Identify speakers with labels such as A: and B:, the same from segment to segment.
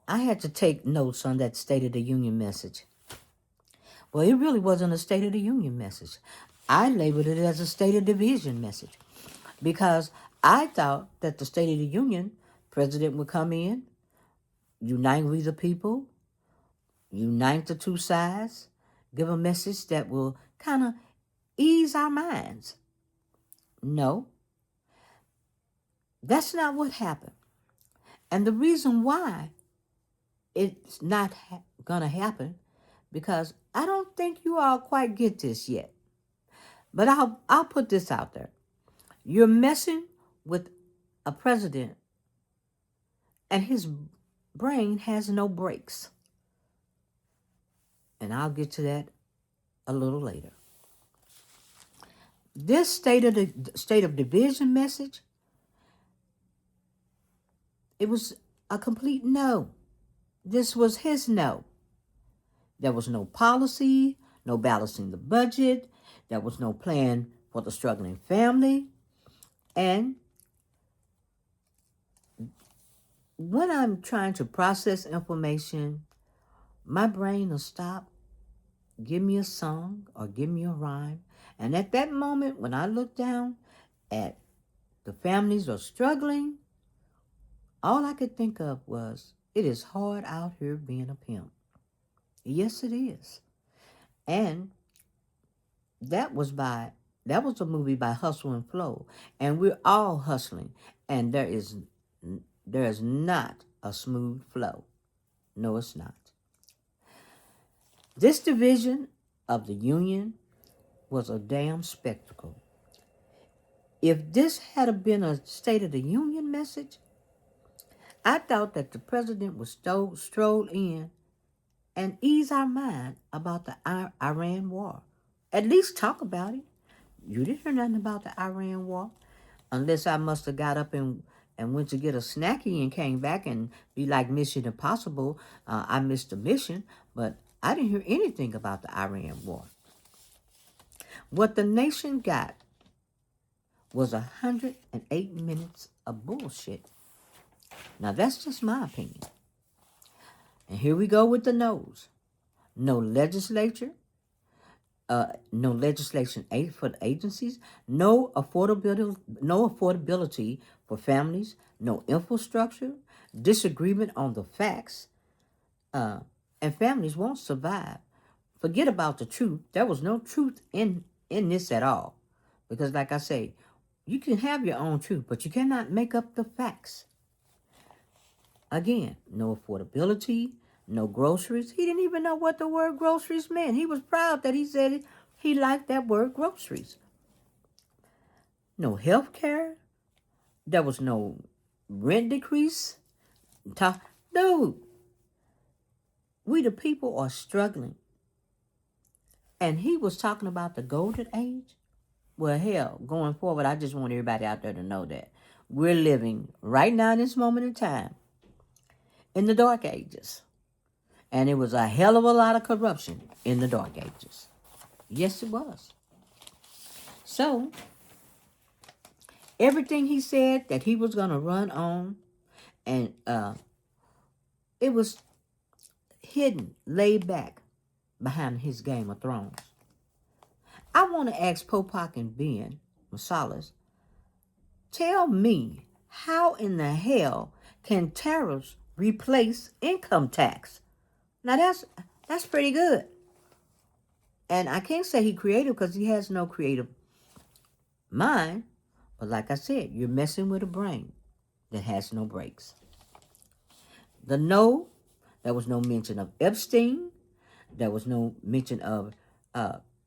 A: I had to take notes on that State of the Union message. Well, it really wasn't a State of the Union message. I labeled it as a State of Division message because I thought that the State of the Union president would come in, unite we the people, unite the two sides, give a message that will kind of ease our minds. No, that's not what happened. And the reason why it's not going to happen, because I don't think you all quite get this yet. But I'll put this out there. You're messing with a president and his brain has no brakes. And I'll get to that a little later. This state of division message, it was a complete no. This was his no. There was no policy, no balancing the budget. There was no plan for the struggling family. And when I'm trying to process information, my brain will stop, give me a song or give me a rhyme. And at that moment, when I look down at the families are struggling, all I could think of was, it is hard out here being a pimp. Yes, it is. And that was a movie by Hustle and Flow. And we're all hustling. And there is not a smooth flow. No, it's not. This division of the Union was a damn spectacle. If this had been a State of the Union message, I thought that the president would stroll in and ease our mind about the Iran war. At least talk about it. You didn't hear nothing about the Iran war, unless I must have got up and went to get a snacky and came back and be like Mission Impossible. I missed the mission, but I didn't hear anything about the Iran war. What the nation got was 108 minutes of bullshit. Now, that's just my opinion. And here we go with the no's. No legislature, no legislation aid for the agencies, no affordability for families, no infrastructure, disagreement on the facts, and families won't survive. Forget about the truth. There was no truth in this at all. Because like I say, you can have your own truth, but you cannot make up the facts. Again, no affordability, no groceries. He didn't even know what the word groceries meant. He was proud that he said he liked that word groceries. No health care. There was no rent decrease. Dude, we the people are struggling. And he was talking about the golden age. Well, hell, going forward, I just want everybody out there to know that we're living right now in this moment in time in the dark ages. And it was a hell of a lot of corruption in the dark ages. Yes, it was. So, everything he said that he was going to run on, and it was hidden, laid back behind his Game of Thrones. I want to ask Popak and Ben Masalas, tell me, how in the hell can tariffs replace income tax? Now that's pretty good. And I can't say he creative because he has no creative mind. But like I said, you're messing with a brain that has no brakes. The no, there was no mention of Epstein. There was no mention of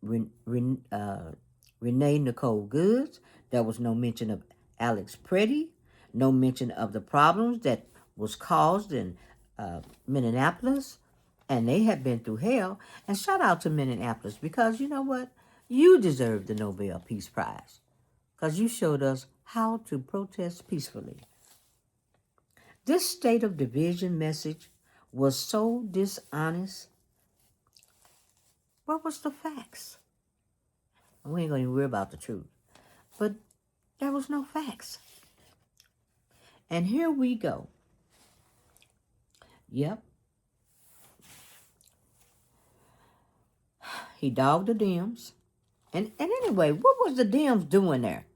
A: Renée Nicole Good. There was no mention of Alex Pretti. No mention of the problems that was caused in Minneapolis. And they had been through hell. And shout out to Minneapolis, because you know what? You deserve the Nobel Peace Prize. Because you showed us how to protest peacefully. This state of division message was so dishonest. What was the facts? We ain't going to worry about the truth. But there was no facts. And here we go. Yep. He dogged the Dems. And anyway, what was the Dems doing there?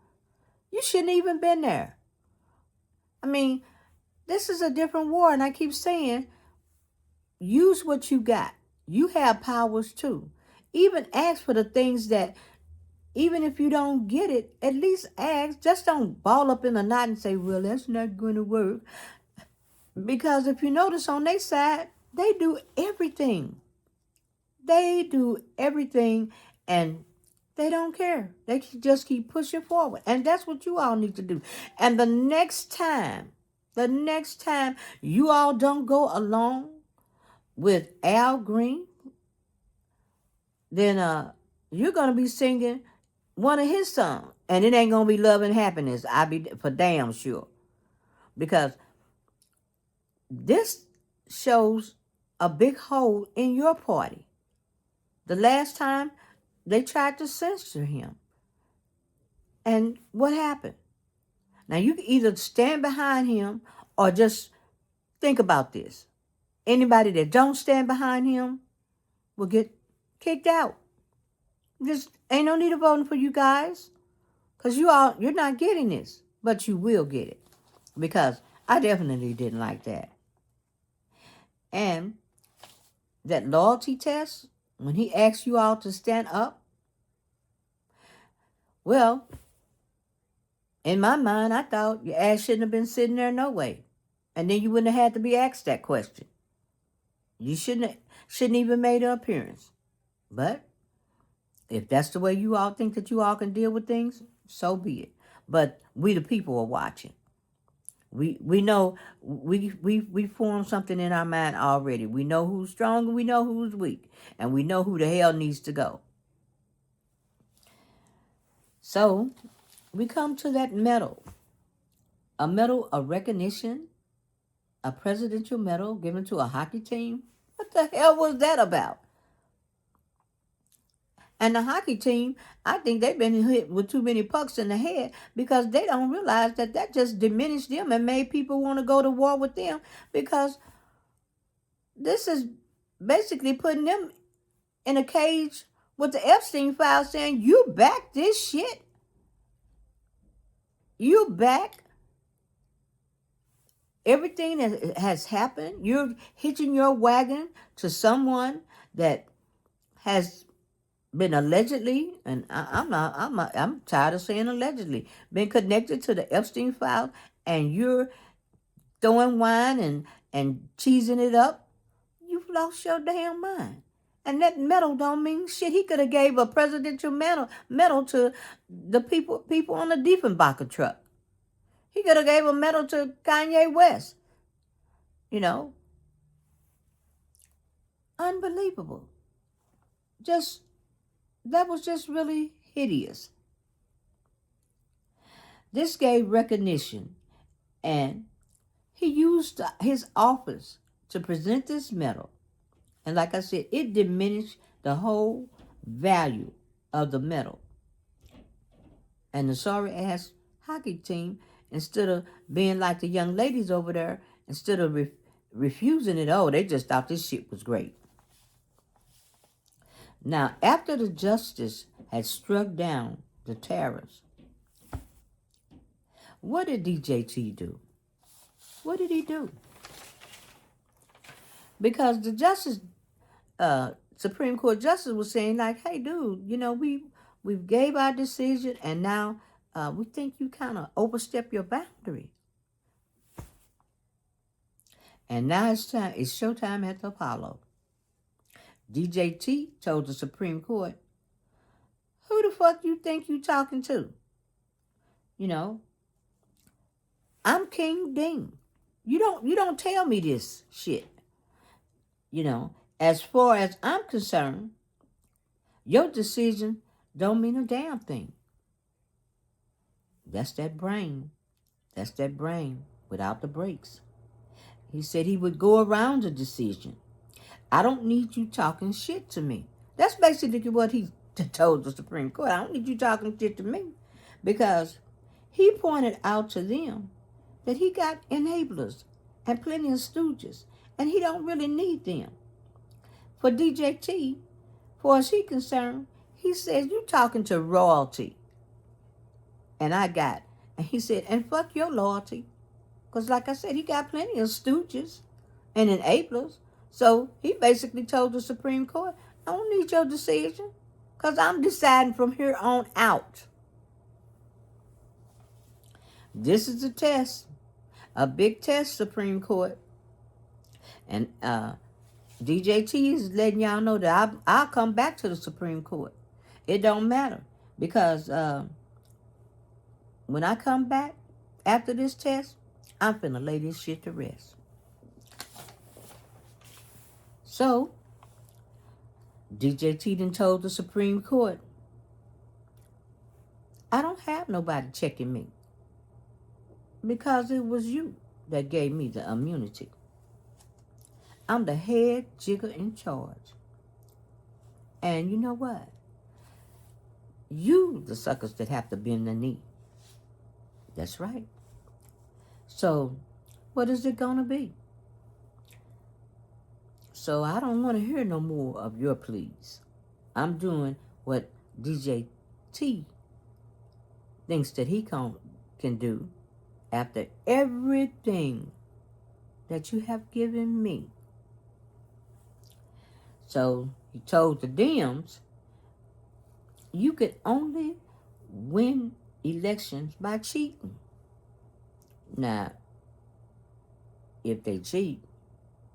A: You shouldn't even been there. I mean, this is a different war, and I keep saying, use what you got. You have powers too. Even ask for the things that, even if you don't get it, at least ask. Just don't ball up in a knot and say, well, that's not going to work. Because if you notice on their side, they do everything. They do everything, and they don't care. They just keep pushing forward. And that's what you all need to do. And the next time you all don't go along with Al Green, then you're going to be singing one of his songs. And it ain't going to be Love and Happiness. I be for damn sure. Because this shows a big hole in your party. The last time they tried to censor him. And what happened? Now you can either stand behind him or just think about this. Anybody that don't stand behind him will get kicked out. Just ain't no need of voting for you guys. Because you're not getting this. But you will get it. Because I definitely didn't like that. And that loyalty test, when he asked you all to stand up, well, in my mind, I thought your ass shouldn't have been sitting there no way. And then you wouldn't have had to be asked that question. You shouldn't even made an appearance. But if that's the way you all think that you all can deal with things, so be it. But we the people are watching. We know we formed something in our mind already. We know who's strong and we know who's weak. And we know who the hell needs to go. So we come to that medal. A medal of recognition, a presidential medal given to a hockey team. What the hell was that about? And the hockey team, I think they've been hit with too many pucks in the head because they don't realize that just diminished them and made people want to go to war with them, because this is basically putting them in a cage with the Epstein file saying, you back this shit? You back everything that has happened? You're hitching your wagon to someone that has been allegedly, and I'm tired of saying allegedly, been connected to the Epstein file, and you're throwing wine and cheesing it up. You've lost your damn mind. And that medal don't mean shit. He could have gave a presidential medal to the people on the Diefenbacher truck. He could have gave a medal to Kanye West. You know, unbelievable. That was just really hideous. This gave recognition, and he used his office to present this medal. And like I said, it diminished the whole value of the medal. And the sorry-ass hockey team, instead of being like the young ladies over there, instead of refusing it, they just thought this shit was great. Now, after the justice had struck down the tariffs, what did DJT do? What did he do? Because the Supreme Court justice was saying, like, hey, dude, we've gave our decision, and now we think you kind of overstep your boundary. And now it's showtime at the Apollo. DJT told the Supreme Court, who the fuck you think you talking to? I'm King Dean. You don't tell me this shit. As far as I'm concerned, your decision don't mean a damn thing. That's that brain. That's that brain without the brakes. He said he would go around the decision. I don't need you talking shit to me. That's basically what he told the Supreme Court. I don't need you talking shit to me. Because he pointed out to them that he got enablers and plenty of stooges. And he don't really need them. For DJT, for as he concerned, he says, you talking to royalty. And I got, and he said, and fuck your loyalty. Because like I said, he got plenty of stooges and enablers. So he basically told the Supreme Court, I don't need your decision. Because I'm deciding from here on out. This is a test. A big test, Supreme Court. And DJT is letting y'all know that I'll come back to the Supreme Court. It don't matter. Because when I come back after this test, I'm finna lay this shit to rest. So, DJT done told the Supreme Court, I don't have nobody checking me. Because it was you that gave me the immunity. I'm the head jigger in charge. And you know what? You, the suckers that have to bend the knee. That's right. So, what is it going to be? So, I don't want to hear no more of your pleas. I'm doing what DJ T thinks that he can do after everything that you have given me. So, he told the Dems, you could only win elections by cheating. Now, if they cheat,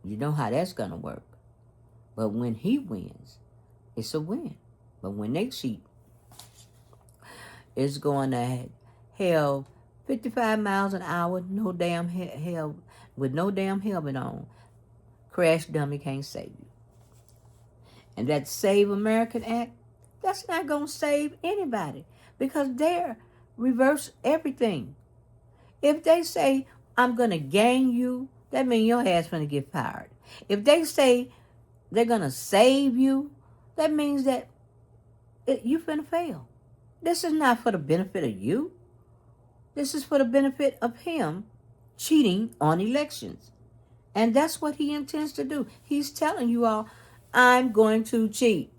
A: you know how that's going to work. But when he wins, it's a win. But when they cheat, it's going to hell 55 miles an hour, no damn hell, with no damn helmet on. Crash dummy can't save you. And that Save American Act, that's not going to save anybody because they're reverse everything. If they say, I'm going to gang you, that means your ass going to get fired. If they say they're going to save you, that means that you finna fail. This is not for the benefit of you. This is for the benefit of him cheating on elections. And that's what he intends to do. He's telling you all, I'm going to cheat.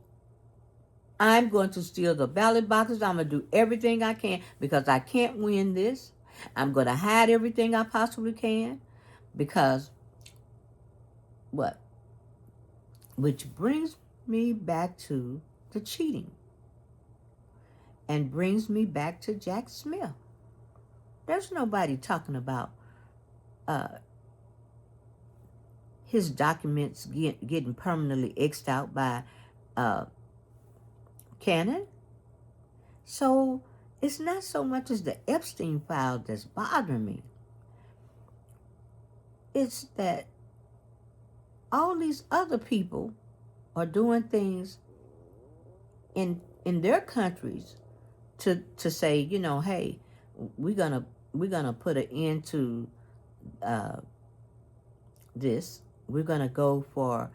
A: I'm going to steal the ballot boxes. I'm going to do everything I can because I can't win this. I'm going to hide everything I possibly can because what? Which brings me back to the cheating and brings me back to Jack Smith. There's nobody talking about his documents getting permanently X'd out by Canon. So it's not so much as the Epstein file that's bothering me. It's that all these other people are doing things in their countries to say, you know, hey, we're gonna put an end to this. We're gonna go for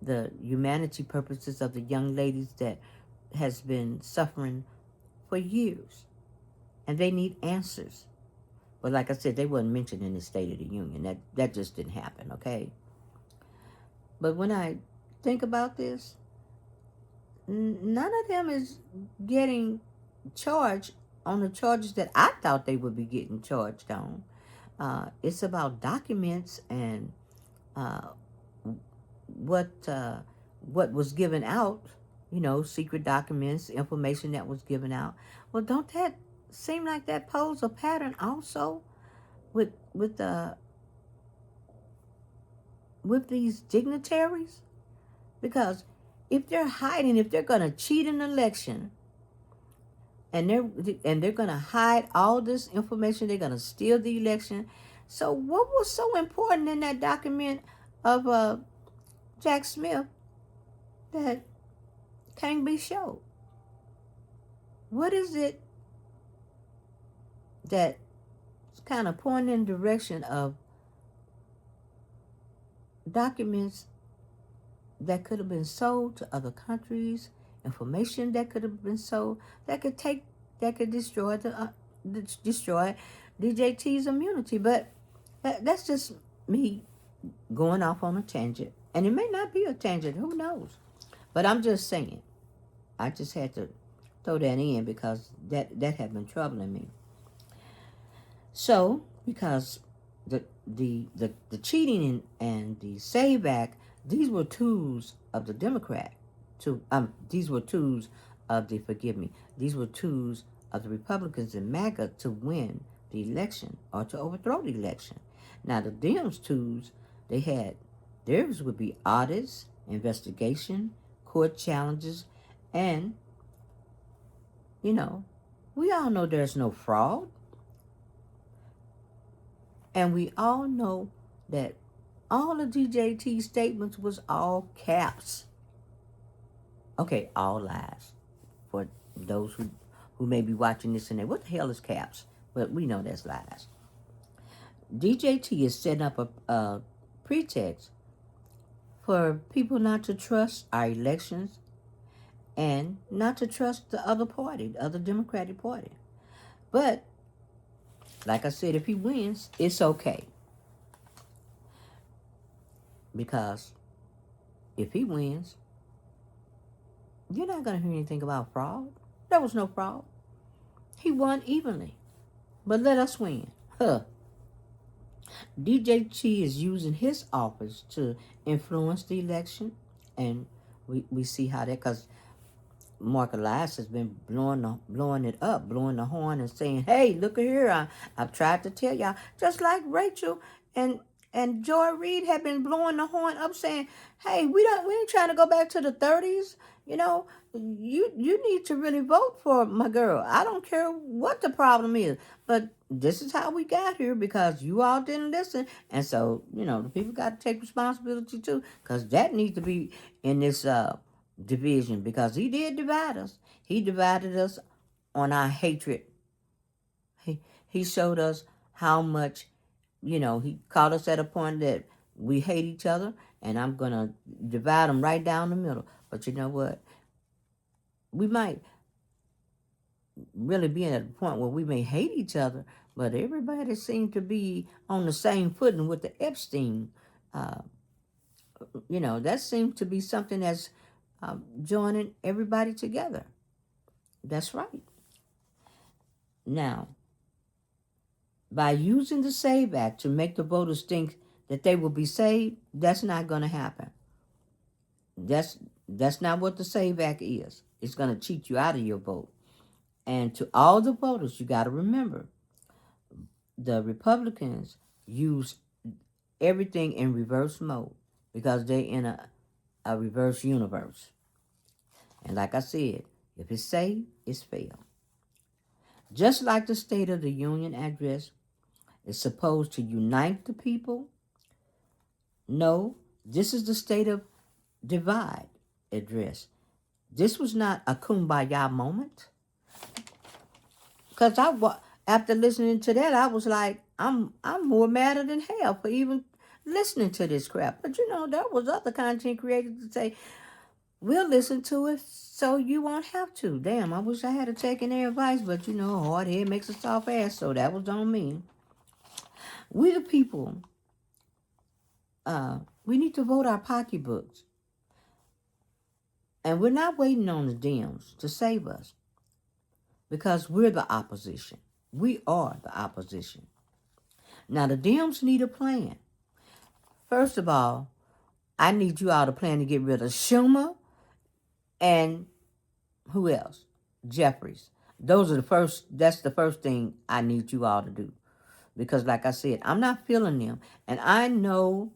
A: the humanity purposes of the young ladies that has been suffering for years, and they need answers. But like I said, they wasn't mentioned in the State of the Union. That just didn't happen, okay? But when I think about this, none of them is getting charged on the charges that I thought they would be getting charged on. It's about documents and what was given out, you know, secret documents, information that was given out. Well, don't that seem like that pose a pattern also with these dignitaries? Because if they're hiding, if they're going to cheat an election, and they're going to hide all this information, they're going to steal the election. So what was so important in that document of Jack Smith that can't be shown? What is it that's kind of pointing in the direction of documents that could have been sold to other countries, information that could have been sold, that could destroy destroy DJT's immunity? But that's just me going off on a tangent. And it may not be a tangent, who knows? But I'm just saying. I just had to throw that in because that had been troubling me. So, because the cheating and the save back, these were tools of the Democrat these were tools of the forgive me, these were tools of the Republicans in MAGA to win the election or to overthrow the election. Now the Dems tools they had, theirs would be audits, investigation, court challenges, and you know, we all know there's no fraud. And we all know that all of DJT's statements was all caps. Okay, all lies. For those who may be watching this and they, what the hell is caps? But we know that's lies. DJT is setting up a pretext for people not to trust our elections and not to trust the other party, the other Democratic Party. But, like I said, if he wins, it's okay. Because if he wins, you're not going to hear anything about fraud. There was no fraud. He won evenly. But let us win. DJ Chi is using his office to influence the election. And we see how that, because Mark Elias has been blowing it up, blowing the horn and saying, hey, look here, I've tried to tell y'all. Just like Rachel and Joy Reid have been blowing the horn up saying, hey, we ain't trying to go back to the 30s. You know, you need to really vote for my girl. I don't care what the problem is, but this is how we got here because you all didn't listen. And so, you know, the people got to take responsibility too, because that needs to be in this division, because he did divide us. He divided us on our hatred. He showed us how much, you know, he caught us at a point that we hate each other, and I'm going to divide them right down the middle. But you know what? We might really be at a point where we may hate each other, but everybody seemed to be on the same footing with the Epstein. You know, that seems to be something that's joining everybody together. That's right. Now, by using the SAVE Act to make the voters think that they will be saved, that's not going to happen. That's not what the SAVE Act is. It's going to cheat you out of your vote. And to all the voters, you got to remember, the Republicans use everything in reverse mode because they're in a reverse universe. And like I said, if it's saved, it's failed. Just like the State of the Union address is supposed to unite the people, no, this is the State of Divide address. This was not a kumbaya moment. Because after listening to that, I was like, I'm more madder than hell for even listening to this crap. But you know, there was other content creators to say, we'll listen to it so you won't have to. Damn, I wish I had taken their advice, but you know, hard head makes a soft ass, so that was on me. We the people, we need to vote our pocketbooks. And we're not waiting on the Dems to save us, because we're the opposition. We are the opposition. Now, the Dems need a plan. First of all, I need you all to plan to get rid of Schumer and who else? Jeffries. That's the first thing I need you all to do. Because like I said, I'm not feeling them. And I know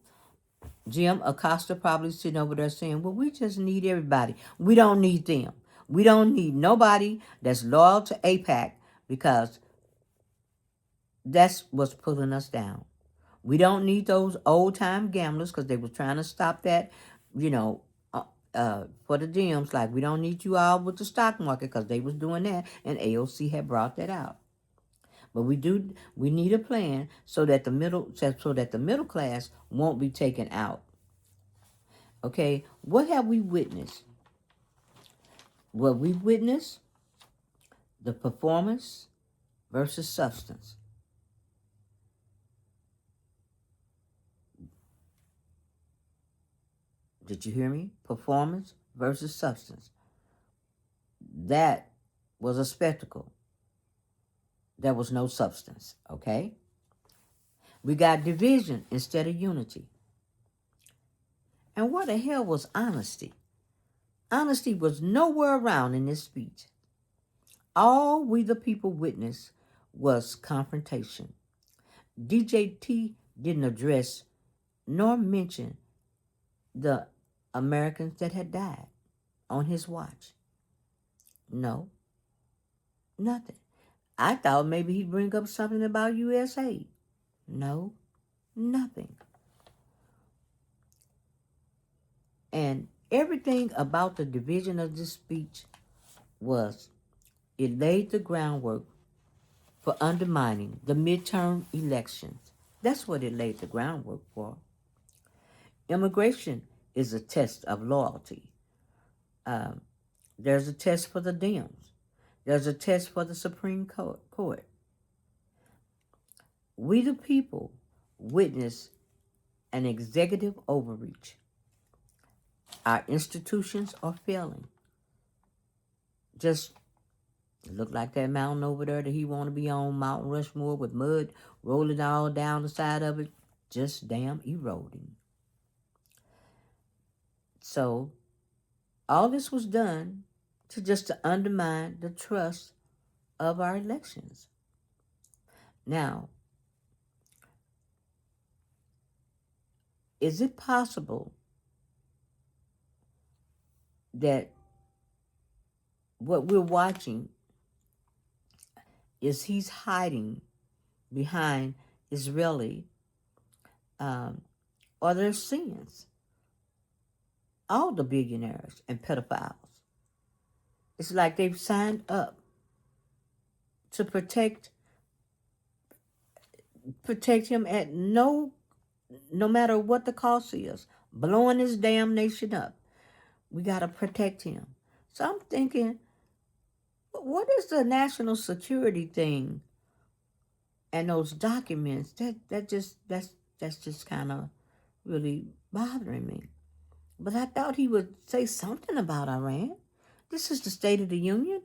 A: Jim Acosta probably sitting over there saying, well, we just need everybody. We don't need them. We don't need nobody that's loyal to AIPAC, because that's what's pulling us down. We don't need those old-time gamblers, because they were trying to stop that, you know, for the Dems. Like, we don't need you all with the stock market, because they was doing that, and AOC had brought that out. But we need a plan so that the middle class won't be taken out. Okay, what have we witnessed? Well, we witnessed the performance versus substance. Did you hear me? Performance versus substance. That was a spectacle. There was no substance, okay? We got division instead of unity. And what the hell was honesty? Honesty was nowhere around in this speech. All we the people witnessed was confrontation. DJT didn't address nor mention the Americans that had died on his watch. No, nothing. I thought maybe he'd bring up something about USA. No, nothing. And everything about the division of this speech was it laid the groundwork for undermining the midterm elections. That's what it laid the groundwork for. Immigration is a test of loyalty. There's a test for the Dems. There's a test for the Supreme Court. We the people witness an executive overreach. Our institutions are failing. Just look like that mountain over there that he want to be on, Mount Rushmore, with mud rolling all down the side of it, just damn eroding. So all this was done to undermine the trust of our elections. Now, is it possible that what we're watching is he's hiding behind Israeli or their sins? All the billionaires and pedophiles. It's like they've signed up to protect him at no matter what the cost is. Blowing his damn nation up. We got to protect him. So I'm thinking, what is the national security thing and those documents? That's just kind of really bothering me. But I thought he would say something about Iran. This is the State of the Union.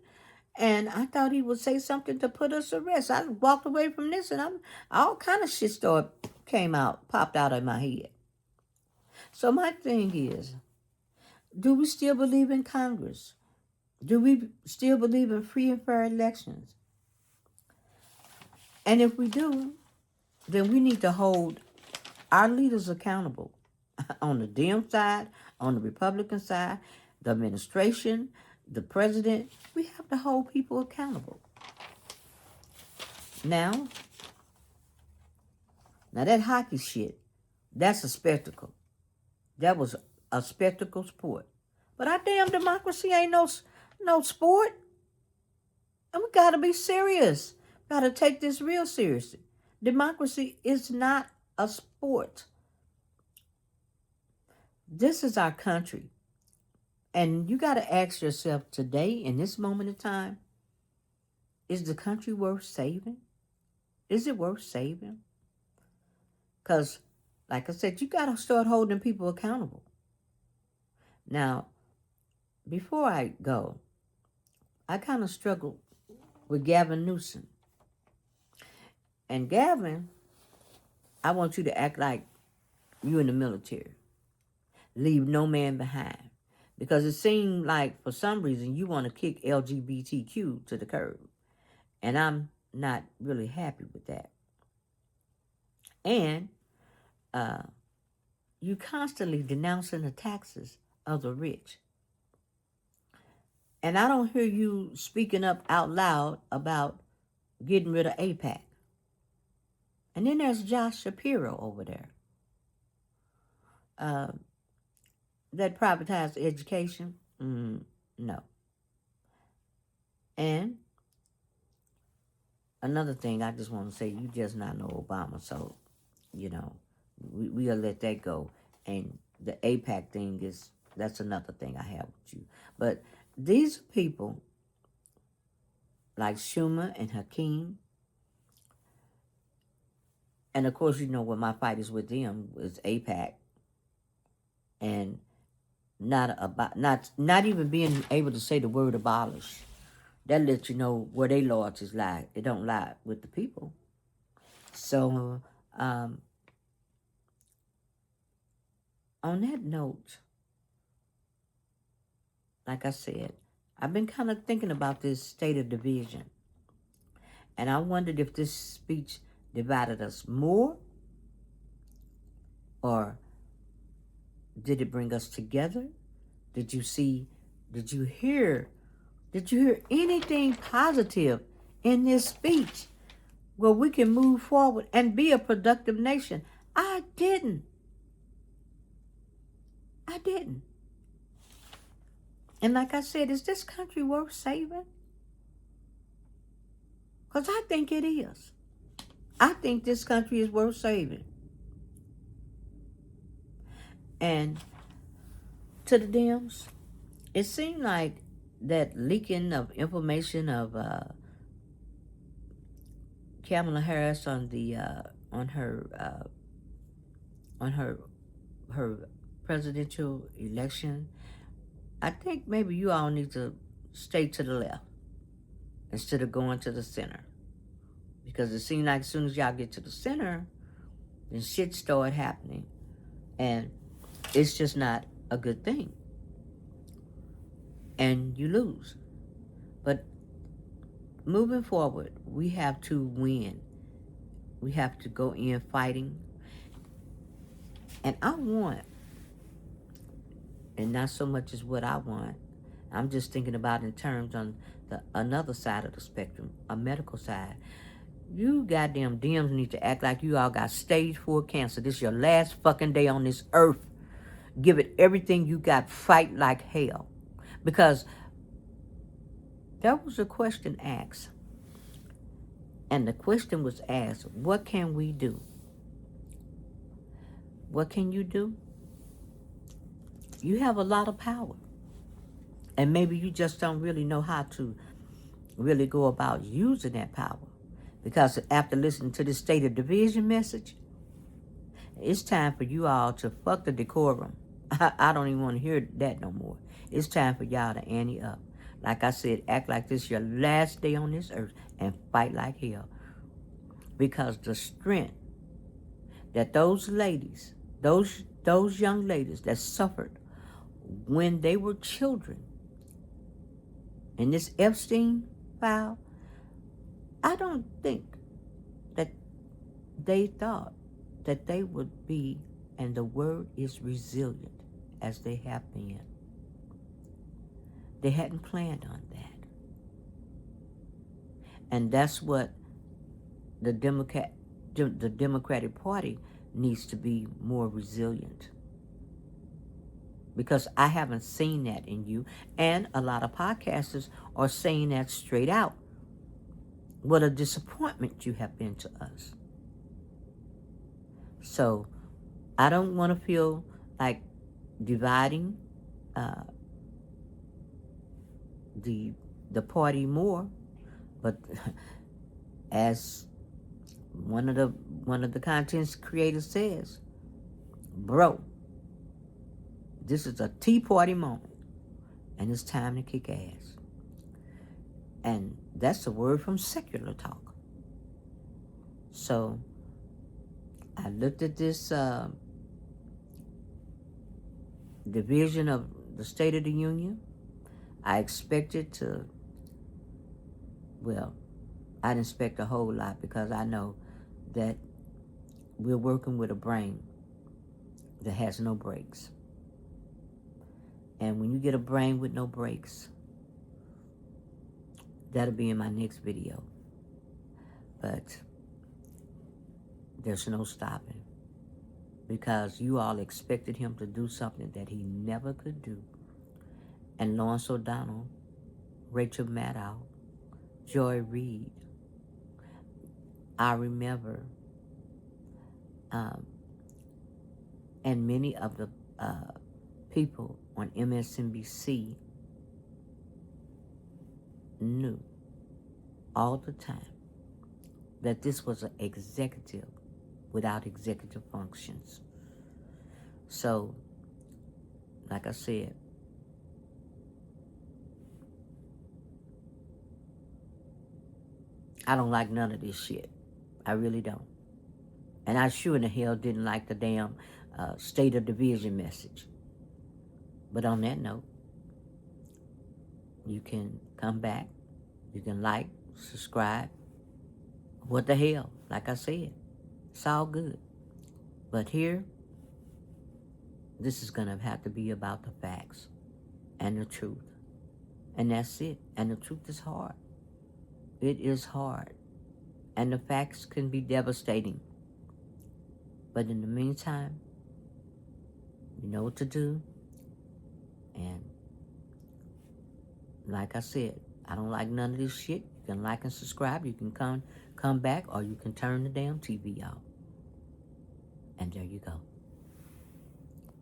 A: And I thought he would say something to put us at rest. I walked away from this and all kind of shit popped out of my head. So my thing is, do we still believe in Congress? Do we still believe in free and fair elections? And if we do, then we need to hold our leaders accountable on the Dem side, on the Republican side, the administration, the president. We have to hold people accountable. Now that hockey shit, that's a spectacle. That was a spectacle sport. But our damn democracy ain't no sport. And we got to be serious. Got to take this real seriously. Democracy is not a sport. This is our country. And you got to ask yourself today, in this moment of time, is the country worth saving? Is it worth saving? Because, like I said, you got to start holding people accountable. Now, before I go, I kind of struggled with Gavin Newsom. And Gavin, I want you to act like you in the military. Leave no man behind. Because it seemed like, for some reason, you want to kick LGBTQ to the curb. And I'm not really happy with that. And you constantly denouncing the taxes of the rich. And I don't hear you speaking up out loud about getting rid of APAC. And then there's Josh Shapiro over there. That privatized education? No. And another thing I just want to say, you just not know Obama, so, we'll let that go. And the APAC thing that's another thing I have with you. But these people, like Schumer and Hakeem, and of course, what my fight is with them is APAC. And not even being able to say the word abolish. That lets you know where they loyalties lie. They don't lie with the people. So, on that note, like I said, I've been kind of thinking about this state of division. And I wondered if this speech divided us more, or did it bring us together? Did you see, did you hear, did you hear anything positive in this speech where we can move forward and be a productive nation? I didn't. I didn't. And like I said, is this country worth saving? Because I think it is. I think this country is worth saving. And to the Dems, it seemed like that leaking of information of Kamala Harris on the on her presidential election. I think maybe you all need to stay to the left instead of going to the center, because it seems like as soon as y'all get to the center, then shit start happening, and it's just not a good thing, and you lose. But moving forward, we have to win. We have to go in fighting. And I want, and not so much as what I want, I'm just thinking about in terms on the another side of the spectrum, a medical side. You goddamn Dems need to act like you all got stage 4 cancer. This is your last fucking day on this earth. Give it everything you got. Fight like hell. Because there was a question asked. And the question was asked, what can we do? What can you do? You have a lot of power. And maybe you just don't really know how to really go about using that power. Because after listening to this State of Division message, it's time for you all to fuck the decorum. I don't even want to hear that no more. It's time for y'all to ante up. Like I said, act like this is your last day on this earth and fight like hell. Because the strength that those ladies, those young ladies that suffered when they were children in this Epstein file, I don't think that they thought that they would be, and the word is resilient, as they have been. They hadn't planned on that. And that's what the Democratic Party needs to be more resilient. Because I haven't seen that in you. And a lot of podcasters are saying that straight out. What a disappointment you have been to us. So I don't want to feel like dividing the party more, but as one of the contents creators says, bro, this is a Tea Party moment, and it's time to kick ass. And that's a word from Secular Talk. So I looked at this division of the State of the Union. I expected to, well, I didn't expect a whole lot, because I know that we're working with a brain that has no brakes. And when you get a brain with no brakes, that'll be in my next video. But there's no stopping, because you all expected him to do something that he never could do. And Lawrence O'Donnell, Rachel Maddow, Joy Reid, I remember, and many of the people on MSNBC knew all the time that this was an executive without executive functions. So like I said, I don't like none of this shit. I really don't. And I sure in the hell didn't like the damn State of Division message. But on that note, you can come back. You can like, subscribe. What the hell? Like I said, it's all good. But here, this is going to have to be about the facts and the truth. And that's it. And the truth is hard. It is hard. And the facts can be devastating. But in the meantime, you know what to do. And like I said, I don't like none of this shit. You can like and subscribe. You can come back, or you can turn the damn TV off. And there you go.